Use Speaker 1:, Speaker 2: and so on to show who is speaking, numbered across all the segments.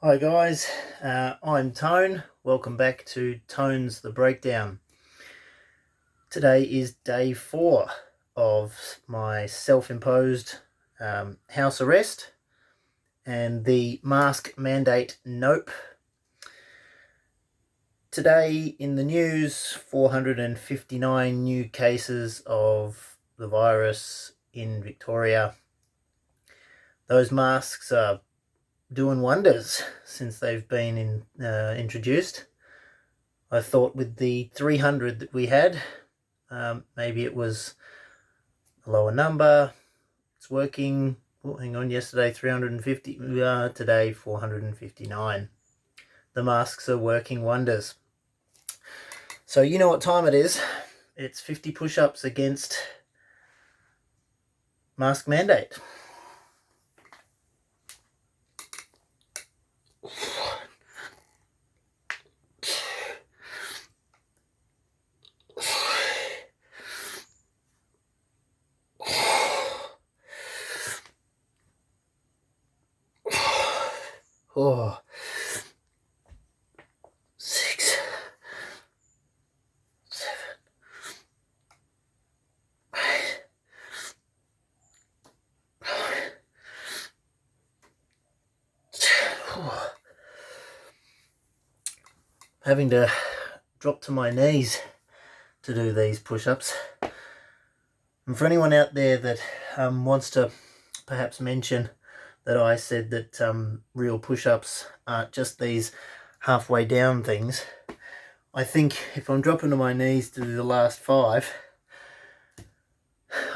Speaker 1: Hi guys, I'm Tone. Welcome back to Tone's The Breakdown. Today is day 4 of my self-imposed house arrest and the mask mandate nope. Today in the news, 459 new cases of the virus in Victoria. Those masks are doing wonders since they've been introduced. I thought with the 300 that we had, maybe it was a lower number. It's working. Oh, hang on, yesterday 350, today 459. The masks are working wonders. So you know what time it is. It's 50 push-ups against mask mandate. Oh, 6, 7, 8, 9, 10. Having to drop to my knees to do these push-ups. And for anyone out there that wants to perhaps mention that I said that real push-ups aren't just these halfway down things, I think if I'm dropping to my knees to do the last 5,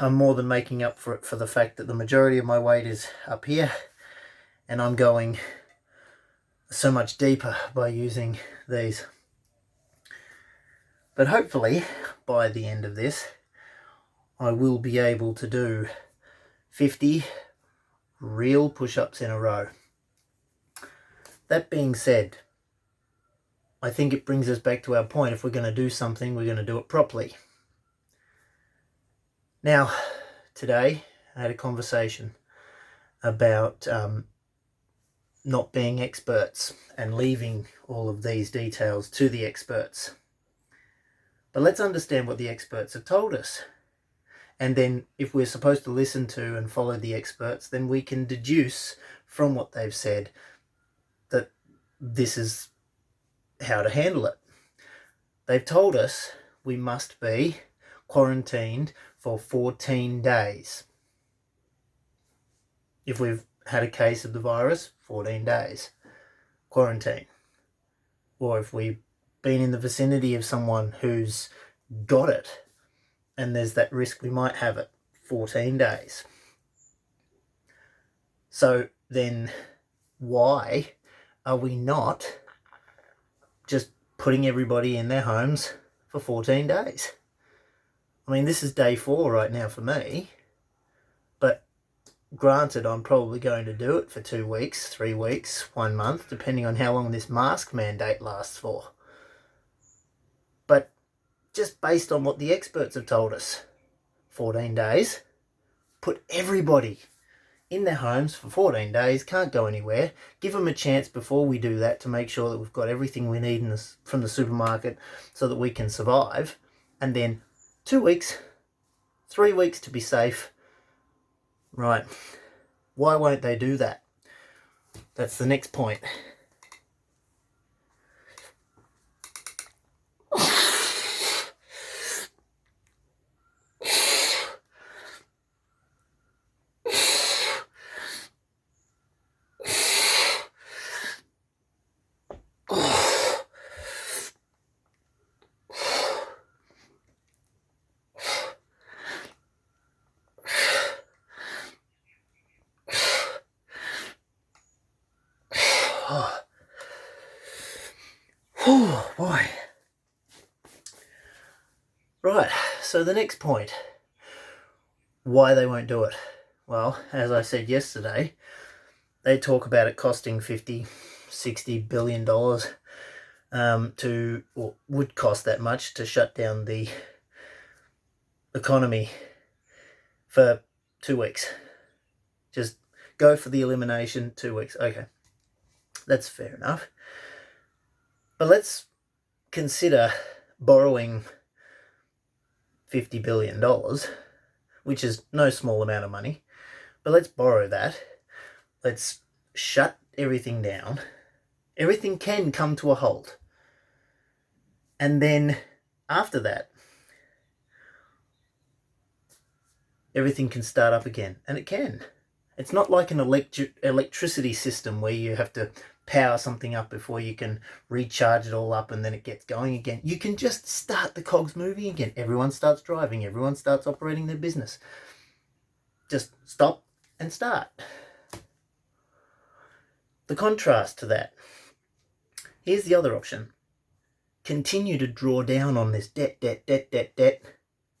Speaker 1: I'm more than making up for it for the fact that the majority of my weight is up here and I'm going so much deeper by using these. But hopefully by the end of this I will be able to do 50 real push-ups in a row. That being said, I think it brings us back to our point. If we're going to do something, we're going to do it properly. Now, today I had a conversation about not being experts and leaving all of these details to the experts. But let's understand what the experts have told us. And then if we're supposed to listen to and follow the experts, then we can deduce from what they've said that this is how to handle it. They've told us we must be quarantined for 14 days. If we've had a case of the virus, 14 days quarantine. Or if we've been in the vicinity of someone who's got it and there's that risk we might have it, 14 days. So then why are we not just putting everybody in their homes for 14 days? I mean, this is day 4 right now for me, but granted, I'm probably going to do it for 2 weeks, 3 weeks, 1 month, depending on how long this mask mandate lasts for. But just based on what the experts have told us, 14 days, put everybody in their homes for 14 days, can't go anywhere, give them a chance before we do that to make sure that we've got everything we need from the supermarket so that we can survive, and then 2 weeks, 3 weeks to be safe. Right, why won't they do that? That's the next point. Oh boy. Right, so the next point, why they won't do it. Well, as I said yesterday, they talk about it costing $50-60 billion or would cost that much to shut down the economy for 2 weeks. Just go for the elimination, 2 weeks. Okay. That's fair enough. But let's consider borrowing $50 billion, which is no small amount of money. But let's borrow that. Let's shut everything down. Everything can come to a halt. And then after that, everything can start up again. And it can. It's not like an electricity system where you have to power something up before you can recharge it all up and then it gets going again. You can just start the cogs moving again. Everyone starts driving. Everyone starts operating their business. Just stop and start. The contrast to that. Here's the other option. Continue to draw down on this debt.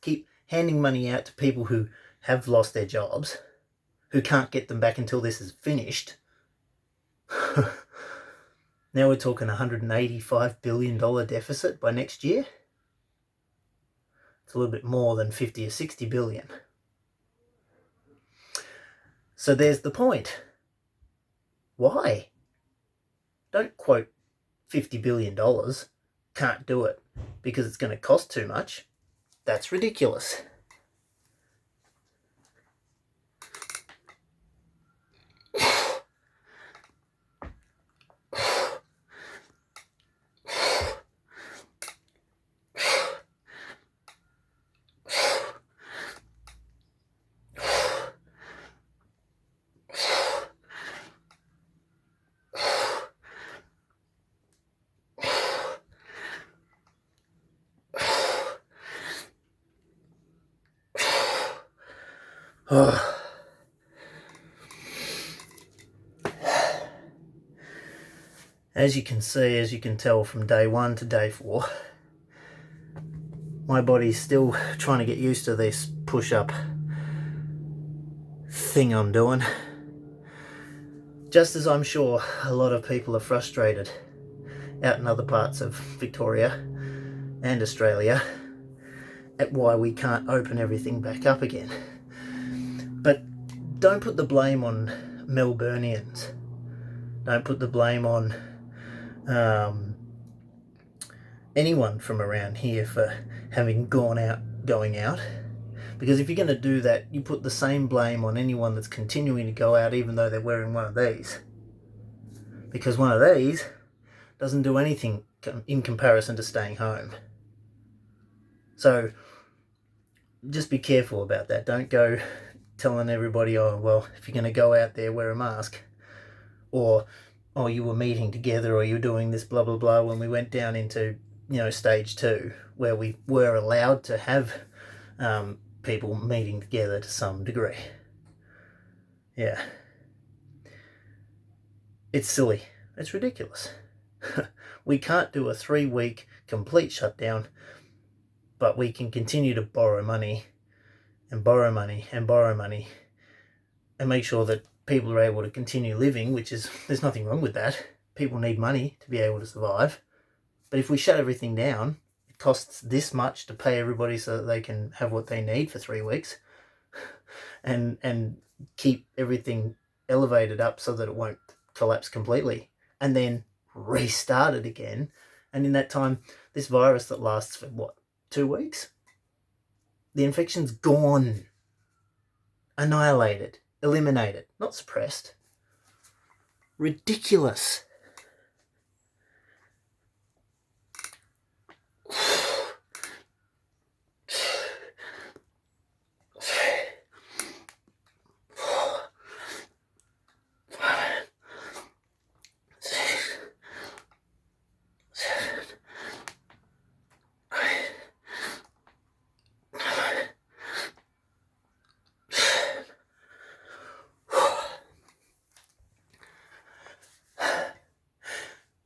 Speaker 1: Keep handing money out to people who have lost their jobs, who can't get them back until this is finished. Now we're talking $185 billion deficit by next year. It's a little bit more than 50 or 60 billion. So there's the point. Why? Don't quote $50 billion. Can't do it because it's going to cost too much. That's ridiculous. As you can see, as you can tell from day 1 to day 4, my body's still trying to get used to this push-up thing I'm doing. Just as I'm sure a lot of people are frustrated out in other parts of Victoria and Australia at why we can't open everything back up again. But don't put the blame on Melburnians. Don't put the blame on anyone from around here for having going out. Because if you're going to do that, you put the same blame on anyone that's continuing to go out even though they're wearing one of these. Because one of these doesn't do anything in comparison to staying home. So just be careful about that. Don't go telling everybody, oh, well, if you're going to go out there, wear a mask. Or, oh, you were meeting together, or you were doing this, blah, blah, blah, when we went down into, stage 2, where we were allowed to have people meeting together to some degree. Yeah. It's silly. It's ridiculous. We can't do a 3-week complete shutdown, but we can continue to borrow money and borrow money and borrow money and make sure that people are able to continue living, there's nothing wrong with that. People need money to be able to survive. But if we shut everything down, it costs this much to pay everybody so that they can have what they need for 3 weeks and keep everything elevated up so that it won't collapse completely, and then restart it again. And in that time, this virus that lasts for 2 weeks, the infection's gone, annihilated, eliminated, not suppressed. Ridiculous.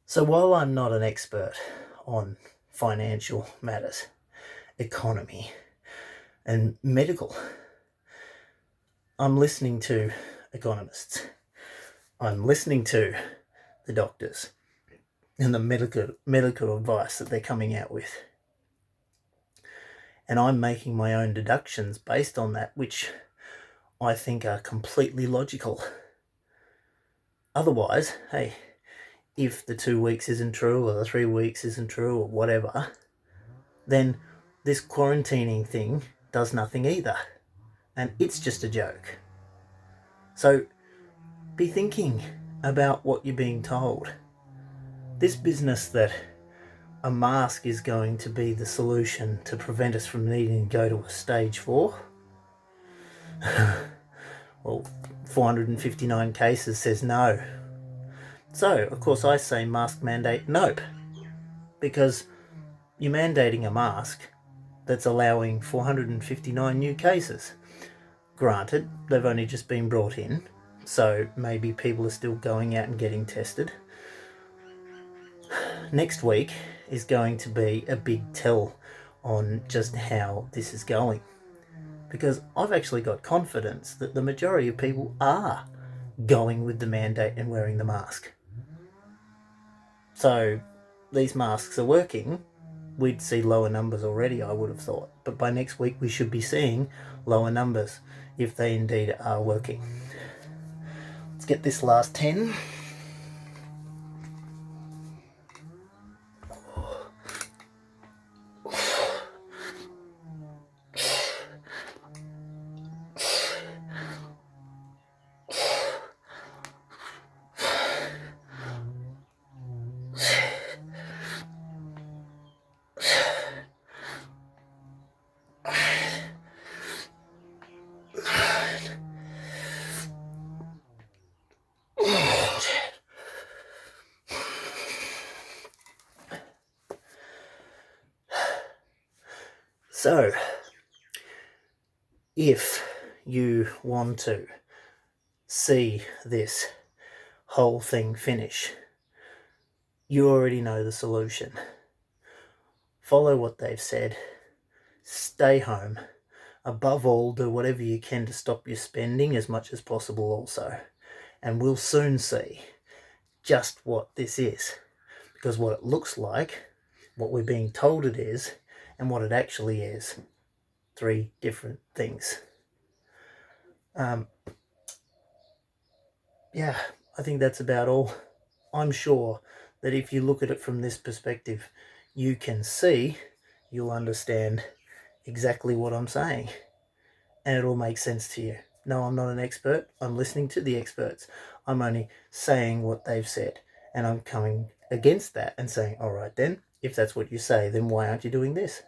Speaker 1: So while I'm not an expert on financial matters, economy, and medical, I'm listening to economists. I'm listening to the doctors and the medical advice that they're coming out with. And I'm making my own deductions based on that, which I think are completely logical. Otherwise, hey, if the 2 weeks isn't true or the 3 weeks isn't true or whatever, then this quarantining thing does nothing either. And it's just a joke. So be thinking about what you're being told. This business that a mask is going to be the solution to prevent us from needing to go to a stage 4. Well, 459 cases says no. So, of course, I say mask mandate nope. Because you're mandating a mask that's allowing 459 new cases. Granted, they've only just been brought in, so maybe people are still going out and getting tested. Next week is going to be a big tell on just how this is going. Because I've actually got confidence that the majority of people are going with the mandate and wearing the mask. So these masks are working. We'd see lower numbers already, I would have thought. But by next week we should be seeing lower numbers if they indeed are working. Let's get this last 10. So, if you want to see this whole thing finish, you already know the solution. Follow what they've said. Stay home. Above all, do whatever you can to stop your spending as much as possible also. And we'll soon see just what this is. Because what it looks like, what we're being told it is, and what it actually is, 3 different things. Yeah, I think that's about all. I'm sure that if you look at it from this perspective, you can see, you'll understand exactly what I'm saying. And it'll make sense to you. No, I'm not an expert. I'm listening to the experts. I'm only saying what they've said. And I'm coming against that and saying, all right then, if that's what you say, then why aren't you doing this?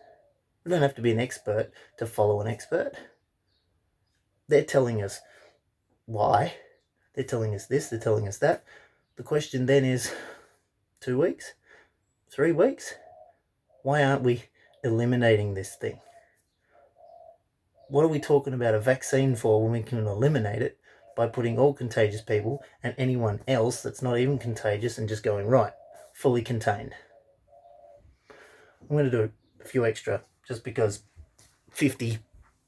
Speaker 1: You don't have to be an expert to follow an expert. They're telling us why. They're telling us this, they're telling us that. The question then is, 2 weeks? 3 weeks? Why aren't we eliminating this thing? What are we talking about a vaccine for when we can eliminate it by putting all contagious people and anyone else that's not even contagious and just going, right, fully contained? I'm going to do a few extra just because 50,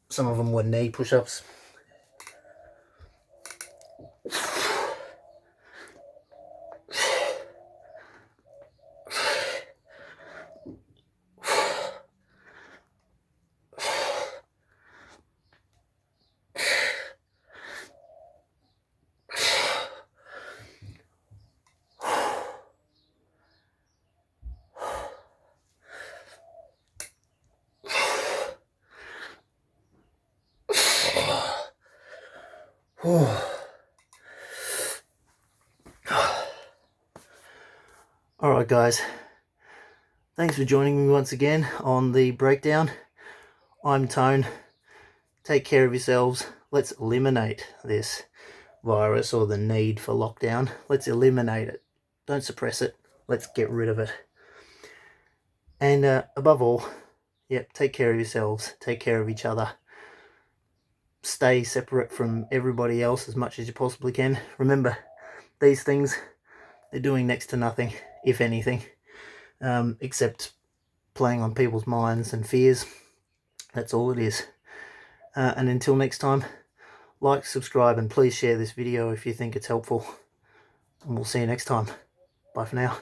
Speaker 1: some of them were knee push-ups. Alright guys, thanks for joining me once again on the breakdown. I'm Tone. Take care of yourselves. Let's eliminate this virus or the need for lockdown. Let's eliminate it. Don't suppress it. Let's get rid of it. And above all, take care of yourselves. Take care of each other. Stay separate from everybody else as much as you possibly can. Remember, these things, they're doing next to nothing, if anything, except playing on people's minds and fears. That's all it is. And until next time, like, subscribe, and please share this video if you think it's helpful. And we'll see you next time. Bye for now.